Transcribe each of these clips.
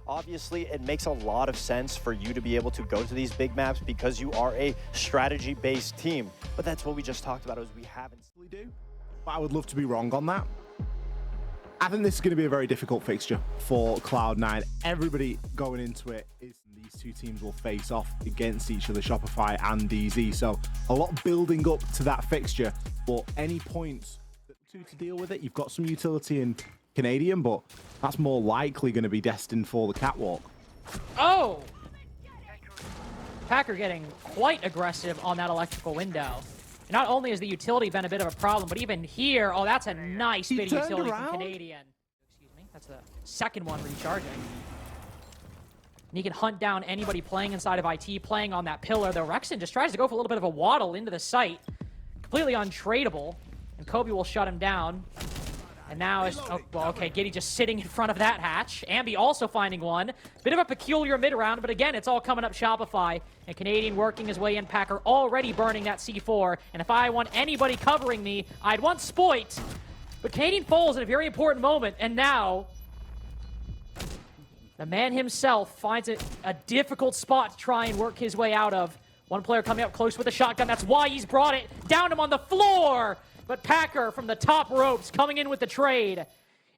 Obviously, it makes a lot of sense for you to be able to go to these big maps because you are a strategy-based team. But that's what we just talked about, is we haven't. But I would love to be wrong on that. I think this is going to be a very difficult fixture for Cloud9. Everybody going into it is these two teams will face off against each other, Shopify and DZ. So a lot building up to that fixture. But any points to deal with it, you've got some utility in Canadian, but that's more likely going to be destined for the catwalk. Oh! Packer getting quite aggressive on that electrical window. Not only has the utility been a bit of a problem, but even here, oh, that's a nice bit of utility from Canadian. Excuse me, that's the second one recharging. And he can hunt down anybody playing inside of IT, playing on that pillar. Though Rexon just tries to go for a little bit of a waddle into the site. Completely untradeable. And Kobe will shut him down. And now is, oh, well, okay, Giddy just sitting in front of that hatch. Ambi also finding one. Bit of a peculiar mid-round, but again, it's all coming up Shopify. And Canadian working his way in. Packer already burning that C4. And if I want anybody covering me, I'd want Spoit. But Canadian falls in a very important moment. And now, the man himself finds it a difficult spot to try and work his way out of. One player coming up close with a shotgun. That's why he's brought it down him on the floor. But Packer from the top ropes coming in with the trade.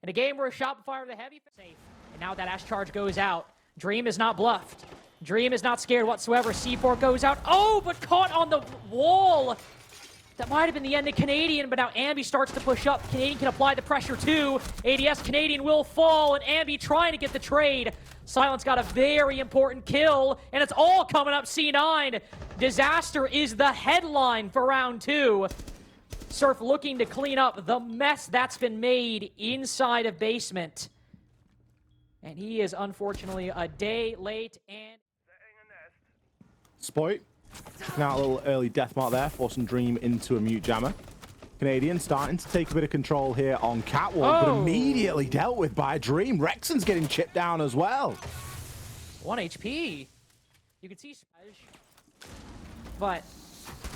In a game where Shopify are the heavy safe. And now that Ash charge goes out. Dream is not bluffed. Dream is not scared whatsoever. C4 goes out. Oh, but caught on the wall. That might have been the end of Canadian, but now Ambi starts to push up. Canadian can apply the pressure too. ADS Canadian will fall, and Ambi trying to get the trade. Silence got a very important kill, and it's all coming up C9. Disaster is the headline for round 2. Surf looking to clean up the mess that's been made inside of basement. And he is unfortunately a day late and... Spoit, checking out a little early death mark there, forcing Dream into a mute jammer. Canadian starting to take a bit of control here on Catwalk, but immediately dealt with by Dream. Rexon's getting chipped down as well. 1 HP. You can see... But...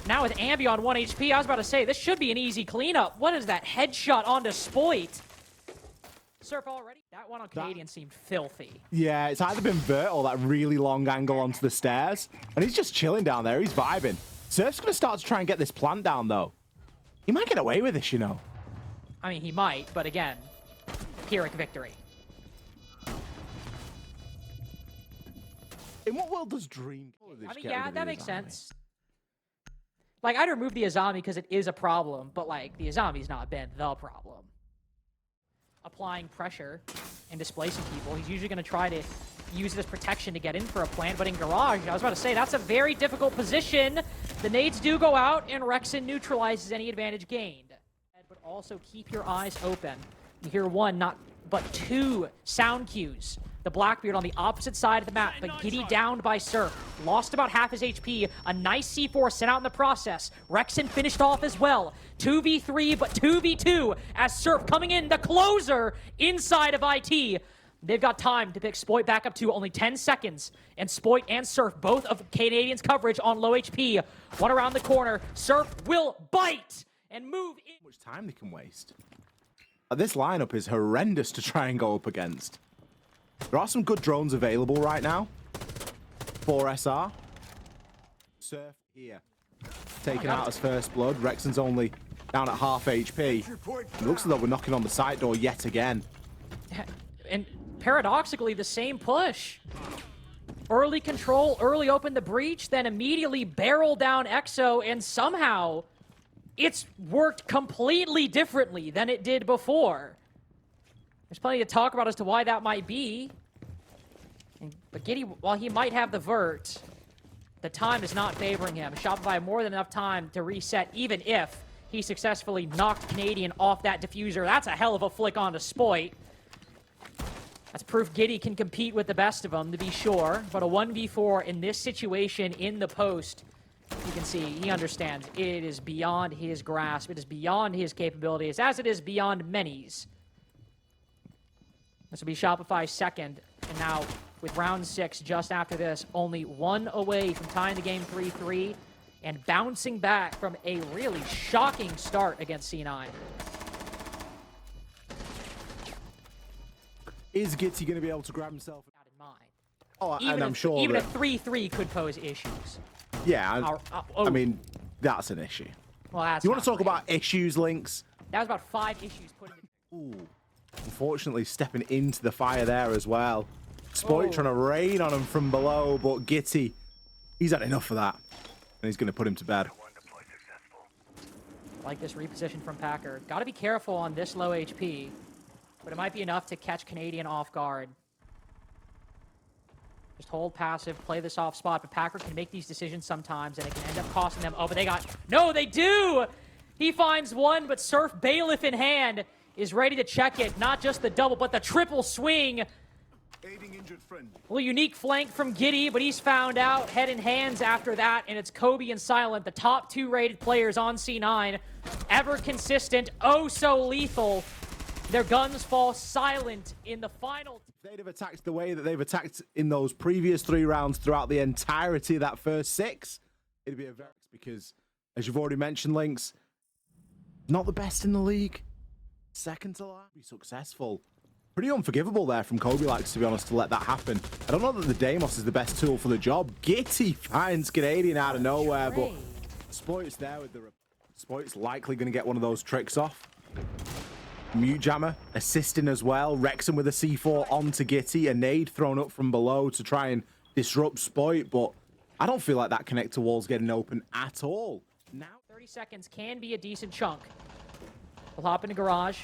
now with Ambi on 1 HP, I was about to say, this should be an easy cleanup. What is that headshot onto Spoit? Surf already? That one on Canadian seemed filthy. Yeah, it's either been Vert or that really long angle onto the stairs. And he's just chilling down there. He's vibing. Surf's going to start to try and get this plant down, though. He might get away with this, you know. I mean, he might, but again, Pyrrhic victory. In what world does Dream... I mean, yeah, that makes sense. Like, I'd remove the Azami because it is a problem, but, like, the Azami's not been the problem. Applying pressure and displacing people. He's usually going to try to use it as protection to get in for a plant, but in Garage, I was about to say, that's a very difficult position. The nades do go out, and Rexon neutralizes any advantage gained. But also keep your eyes open. You hear one, not but 2 sound cues. The Blackbeard on the opposite side of the map, but Giddy downed by Surf. Lost about half his HP. A nice C4 sent out in the process. Rexon finished off as well. 2v3, but 2v2 as Surf coming in, the closer inside of IT. They've got time to pick Spoit back up to only 10 seconds. And Spoit and Surf, both of Canadian's coverage on low HP. One around the corner. Surf will bite and move in. How much time they can waste. This lineup is horrendous to try and go up against. There are some good drones available right now for SR. Surf here. Taken out as first blood. Rexon's only down at half HP. It looks as though we're knocking on the side door yet again. And paradoxically, the same push. Early control, early open the breach, then immediately barrel down Exo, and somehow it's worked completely differently than it did before. There's plenty to talk about as to why that might be. But Giddy, while he might have the vert, the time is not favoring him. Shopify more than enough time to reset, even if he successfully knocked Canadian off that diffuser. That's a hell of a flick onto Spoit. That's proof Giddy can compete with the best of them, to be sure. But a 1v4 in this situation in the post, you can see he understands it is beyond his grasp. It is beyond his capabilities, as it is beyond many's. This will be Shopify's second, and now with round 6 just after this, only 1 away from tying the game 3-3 and bouncing back from a really shocking start against C9. Is Gitty going to be able to grab himself? Not in mind. Oh, Even and I'm sure even that, a 3-3 could pose issues. yeah, Oh. I mean, that's an issue. Well, that's You want to not talk great. about issues, Lynx? That was about 5 issues put in the... Ooh. Unfortunately, stepping into the fire there as well. Spoit Oh. trying to rain on him from below, but Gitty, he's had enough of that. And he's going to put him to bed. Like this reposition from Packer. Got to be careful on this low HP, but it might be enough to catch Canadian off guard. Just hold passive, play this off spot, but Packer can make these decisions sometimes, and it can end up costing them. Oh, but they got... No, they do! He finds one, but Surf, Bailiff in hand, is ready to check it. Not just the double, but the triple swing. Aiding injured friend. A little unique flank from Giddy, but he's found out. Head in hands after that, and it's Kobe and Silent, the top 2 rated players on C9. Ever consistent, oh so lethal. Their guns fall silent in the final. If they'd have attacked the way that they've attacked in those previous 3 rounds throughout the entirety of that first 6, it'd be a very... Because, as you've already mentioned, Lynx, not the best in the league. Second to last. Be successful. Pretty unforgivable there from Kobe likes, to be honest, to let that happen. I don't know that the Deimos is the best tool for the job. Gitty finds Canadian out of nowhere, but Spoit's there with the... Spoit's likely going to get one of those tricks off. Mute Jammer assisting as well. Wrexham with a C4 onto Gitty. A nade thrown up from below to try and disrupt Spoit, but I don't feel like that connector wall's getting open at all. Now 30 seconds can be a decent chunk. We'll hop into garage.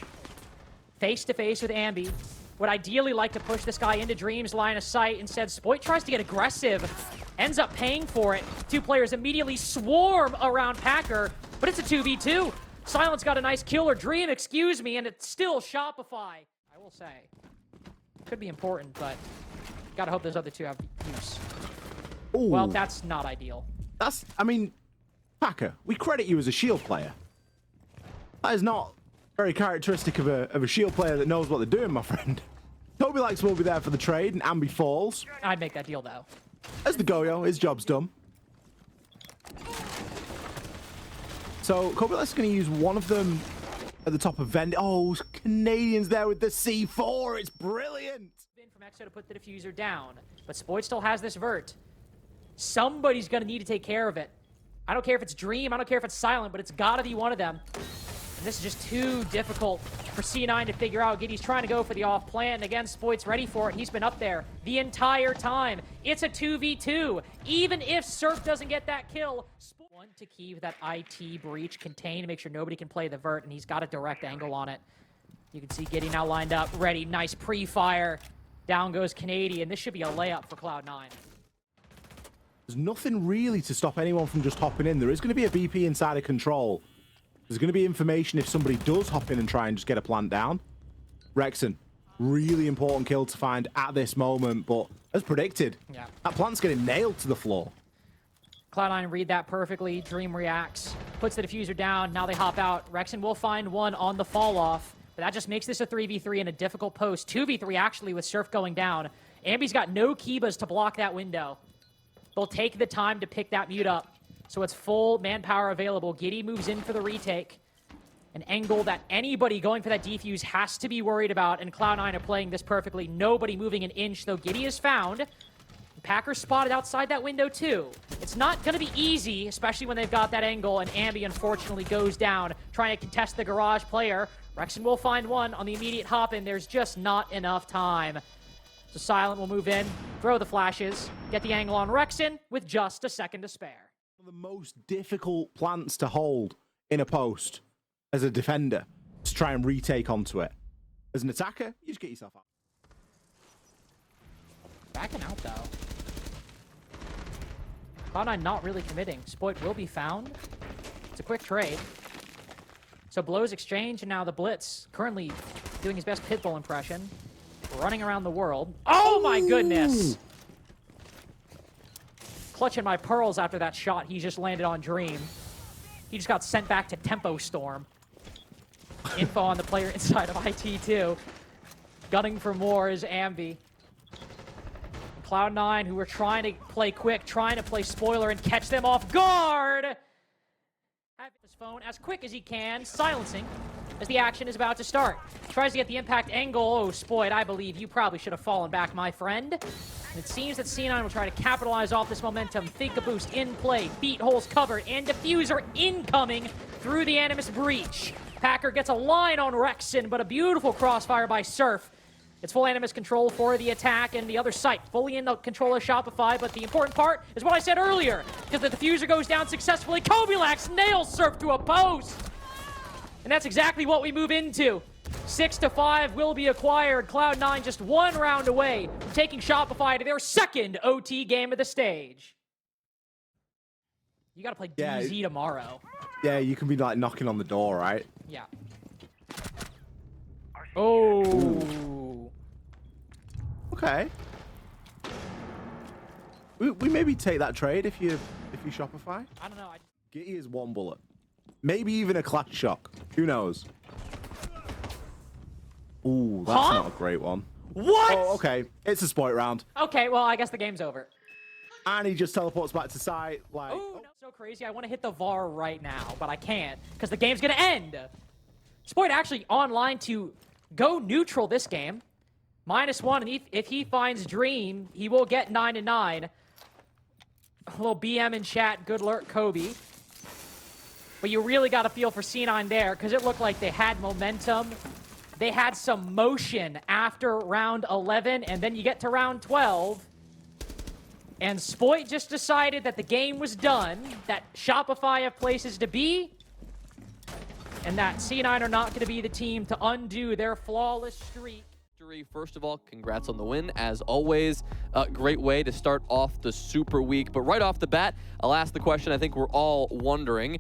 Face-to-face with Ambi. Would ideally like to push this guy into Dream's line of sight. Instead, Spoit tries to get aggressive. Ends up paying for it. 2 players immediately swarm around Packer, but it's a 2v2. Silent's got a nice kill, or Dream, excuse me, and it's still Shopify. I will say. Could be important, but gotta hope those other 2 have use. Ooh. Well, that's not ideal. That's, I mean, Packer, we credit you as a shield player. That is not very characteristic of a shield player that knows what they're doing, my friend. Kobe likes will be there for the trade, and Ambi falls. I'd make that deal, though. As the Goyo, his job's done. So Kobe likes going to use one of them at the top of Vend. Oh, Canadians there with the C4. It's brilliant. From Exo to put the diffuser down, but Spoit still has this vert. Somebody's gonna need to take care of it. I don't care if it's Dream, I don't care if it's Silent, but it's gotta be one of them. And this is just too difficult for C9 to figure out. Giddy's trying to go for the off plan. Again, Spoit's ready for it. He's been up there the entire time. It's a 2v2. Even if Surf doesn't get that kill, one to keep that IT breach contained to make sure nobody can play the vert, and he's got a direct angle on it. You can see Giddy now lined up, ready, nice pre-fire. Down goes Canadian. This should be a layup for Cloud9. There's nothing really to stop anyone from just hopping in. There is going to be a BP inside of control. There's going to be information if somebody does hop in and try and just get a plant down. Rexon, really important kill to find at this moment, but as predicted, that plant's getting nailed to the floor. Cloud9 read that perfectly. Dream reacts, puts the diffuser down. Now they hop out. Rexon will find one on the fall off. But that just makes this a 3v3 in a difficult post. 2v3 actually with Surf going down. Ambi's got no Kibas to block that window. They'll take the time to pick that mute up. So it's full manpower available. Giddy moves in for the retake. An angle that anybody going for that defuse has to be worried about. And Cloud9 are playing this perfectly. Nobody moving an inch, though Giddy is found. Packer spotted outside that window too. It's not going to be easy, especially when they've got that angle, and Ambi unfortunately goes down, trying to contest the garage player. Rexon will find one on the immediate hop in. There's just not enough time. So Silent will move in, throw the flashes, get the angle on Rexon with just a second to spare. One of the most difficult plants to hold in a post as a defender, to try and retake onto it. As an attacker, you just get yourself out. Backing out, though. Cloud9 not really committing. Spoit will be found. It's a quick trade. So blows exchange, and now the Blitz currently doing his best Pitbull impression. Running around the world. Oh my goodness! Clutching my pearls after that shot he just landed on Dream. He just got sent back to Tempo Storm. Info on the player inside of IT too. Gunning for more is Ambi. Cloud9, who were trying to play quick, trying to play spoiler and catch them off guard. Have his phone as quick as he can, silencing as the action is about to start. Tries to get the impact angle. Oh, Spoid, I believe you probably should have fallen back, my friend. And it seems that C9 will try to capitalize off this momentum. Think a boost in play, beat holes covered, and diffuser incoming through the Animus breach. Packer gets a line on Rexon, but a beautiful crossfire by Surf. It's full Animus control for the attack, and the other site fully in the control of Shopify, but the important part is what I said earlier, because the diffuser goes down successfully. Kobilax nails Surf to a post! And that's exactly what we move into. 6-5 will be acquired. Cloud9 just one round away from taking Shopify to their second OT game of the stage. You gotta play DZ tomorrow. Yeah, you can be like knocking on the door, right? Yeah. Oh. Okay. We maybe take that trade if you Shopify. I don't know. Gitty is one bullet. Maybe even a clutch shock. Who knows? Ooh, that's not a great one. What? Oh, okay. It's a spoil round. Okay, well, I guess the game's over. And he just teleports back to site. Like, Ooh, no, so crazy. I want to hit the VAR right now, but I can't because the game's going to end. Spoid actually online to go neutral this game. -1, and if he finds Dream, he will get 9-9. A little BM in chat. Good lurk, Kobe. But you really got to feel for C9 there because it looked like they had momentum. They had some motion after round 11, and then you get to round 12. And Spoit just decided that the game was done, that Shopify have places to be, and that C9 are not going to be the team to undo their flawless streak. First of all, congrats on the win. As always, a great way to start off the Super Week. But right off the bat, I'll ask the question I think we're all wondering.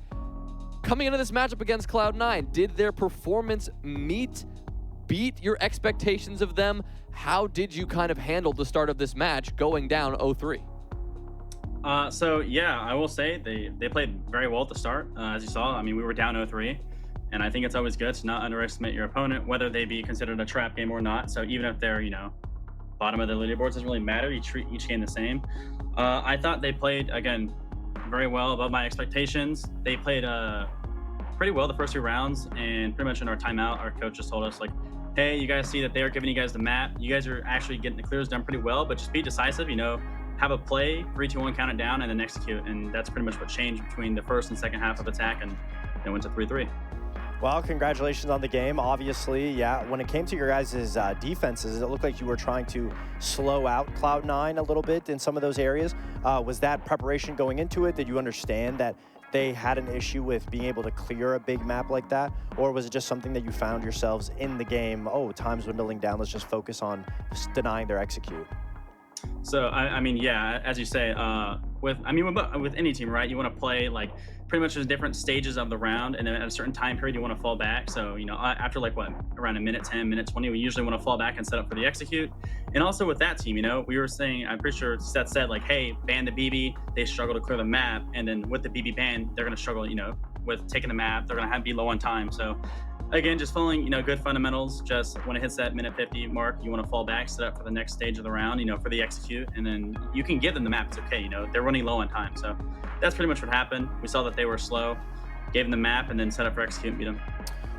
Coming into this matchup against Cloud9, did their performance beat your expectations of them? How did you kind of handle the start of this match going down 0-3? So yeah, I will say they played very well at the start. As you saw, I mean, we were down 0-3. And I think it's always good to not underestimate your opponent, whether they be considered a trap game or not. So even if they're, bottom of the leaderboards, doesn't really matter. You treat each game the same. I thought they played, again, very well, above my expectations. They played pretty well the first 2 rounds, and pretty much in our timeout, our coach just told us, like, hey, you guys see that they are giving you guys the map. You guys are actually getting the clears done pretty well, but just be decisive, have a play, 3, 2, 1, count it down, and then execute. And that's pretty much what changed between the first and second half of attack, and it went to 3-3. Well, congratulations on the game. Obviously, yeah, when it came to your guys' defenses, it looked like you were trying to slow out Cloud9 a little bit in some of those areas. Was that preparation going into it? Did you understand that they had an issue with being able to clear a big map like that? Or was it just something that you found yourselves in the game, oh, time's dwindling down, let's just focus on denying their execute? So, I mean, yeah, as you say, with any team, right, you want to play, like, pretty much there's different stages of the round, and then at a certain time period, you want to fall back. So, after, like, around a minute 10, minute 20, we usually want to fall back and set up for the execute. And also with that team, we were saying, I'm pretty sure Seth said, like, hey, ban the BB, they struggle to clear the map, and then with the BB ban, they're going to struggle, with taking the map, they're going to be low on time. So, again, just following, good fundamentals. Just when it hits that minute 50 mark, you want to fall back, set up for the next stage of the round, for the execute, and then you can give them the map. It's okay, they're running low on time. So that's pretty much what happened. We saw that they were slow, gave them the map, and then set up for execute and beat them.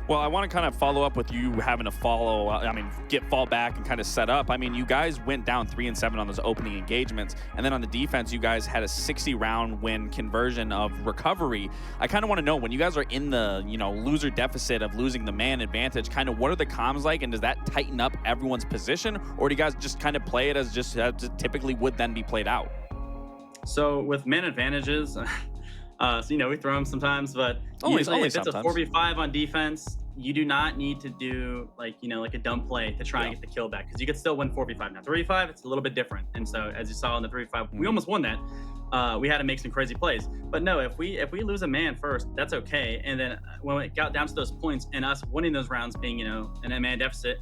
Well, I want to kind of follow up with you having to fall back and kind of set up. I mean, you guys went down 3-7 on those opening engagements. And then on the defense, you guys had a 60-round win conversion of recovery. I kind of want to know, when you guys are in the, loser deficit of losing the man advantage, kind of what are the comms like? And does that tighten up everyone's position? Or do you guys just kind of play it as just typically would then be played out? So with man advantages, we throw them sometimes, but usually if it's a 4v5 on defense, you do not need to do like a dumb play to try and get the kill back, because you could still win 4v5. Now 3v5, it's a little bit different, and so as you saw in the 3v5, we almost won that. We had to make some crazy plays, but no, if we lose a man first, that's okay. And then when it got down to those points and us winning those rounds, being in a man deficit,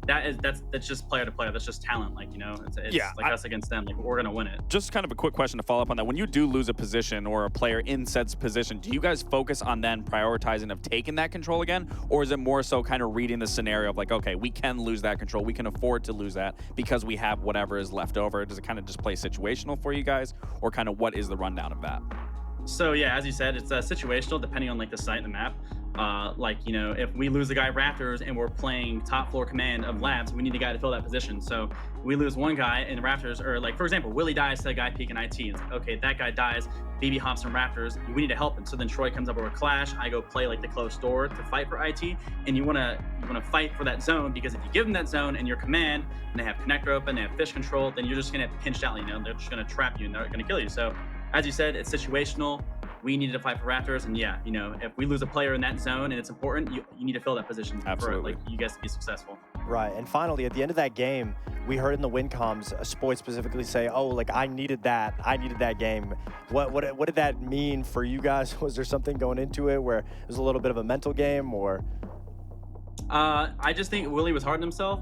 that's just player to player. That's just talent. It's us against them. Like, we're gonna win it. Just kind of a quick question to follow up on that. When you do lose a position or a player in said position, do you guys focus on then prioritizing of taking that control again, or is it more so kind of reading the scenario of like, okay, we can lose that control, we can afford to lose that because we have whatever is left over? Does it kind of just play situational for you guys, or kind of what is the rundown of that? So yeah, as you said, it's situational depending on like the site and the map. Like, you know, if we lose the guy Raptors and we're playing top floor command of Labs, we need a guy to fill that position. So we lose one guy in Raptors, or like, for example, Willie dies to a guy peeking IT. It's like, okay, that guy dies, BB hops from Raptors, we need to help him. So then Troy comes up over Clash, I go play like the closed door to fight for IT, and you wanna fight for that zone, because if you give them that zone and your command, and they have connector open, they have fish control, then you're just gonna get pinched out, you know, they're just gonna trap you and they're gonna kill you. So as you said, it's situational. We needed to fight for Raptors, and yeah, you know, if we lose a player in that zone and it's important, you need to fill that position Absolutely. for like you guys to be successful. Right, and finally, at the end of that game, we heard in the win comms, Spoy specifically say, "Oh, like I needed that game." What did that mean for you guys? Was there something going into it where it was a little bit of a mental game, or? I just think Willie was hard on himself.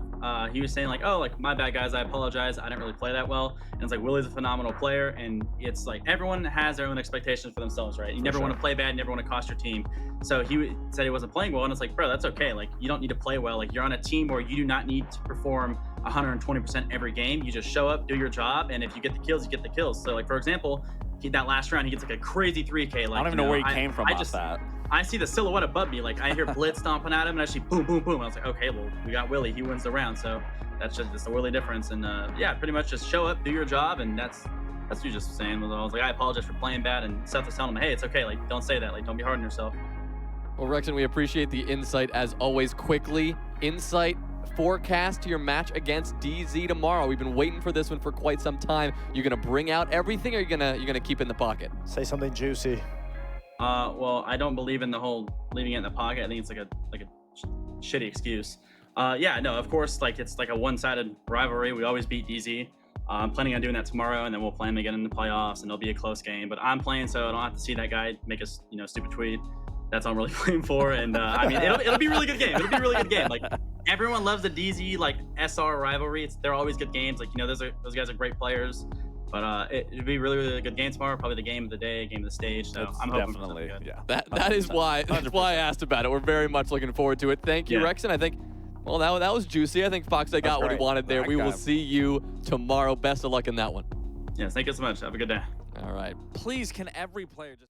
He was saying like, "Oh, like my bad, guys. I apologize. I didn't really play that well." And it's like Willie's a phenomenal player, and it's like everyone has their own expectations for themselves, right? You never want to play bad, you never want to cost your team. So he said he wasn't playing well, and it's like, bro, that's okay. Like you don't need to play well. Like you're on a team where you do not need to perform 120% every game. You just show up, do your job, and if you get the kills, you get the kills. So like for example, that last round, he gets like a crazy 3K. Like I don't even know where he came from off that. I see the silhouette above me, like I hear Blitz stomping at him, and I see boom, boom, boom. And I was like, okay, well, we got Willie. He wins the round, so that's the Willie difference. And yeah, pretty much just show up, do your job, and that's what you just saying. I was like, I apologize for playing bad, and Seth was telling him, hey, it's okay, like don't say that, like don't be hard on yourself. Well, Rexon, we appreciate the insight as always. Quickly, insight, forecast to your match against DZ tomorrow. We've been waiting for this one for quite some time. You're gonna bring out everything, or you're gonna keep it in the pocket? Say something juicy. Well, I don't believe in the whole leaving it in the pocket. I think it's like a shitty excuse. Yeah, no, of course, like it's like a one-sided rivalry. We always beat DZ. I'm planning on doing that tomorrow, and then we'll play him again in the playoffs, and it'll be a close game. But I'm playing, so I don't have to see that guy make a stupid tweet. That's all I'm really playing for. And I mean, it'll be a really good game. It'll be a really good game. Like everyone loves the DZ like SR rivalry. They're always good games. Like, you know, those guys are great players. But it'll be really, really good game tomorrow. Probably the game of the day, game of the stage. So I'm hoping definitely, for yeah. That is why I asked about it. We're very much looking forward to it. Thank you, Rexon. I think, well, that was juicy. I think Fox got what he wanted there. We will see you tomorrow. Best of luck in that one. Yes, thank you so much. Have a good day. All right. Please, can every player just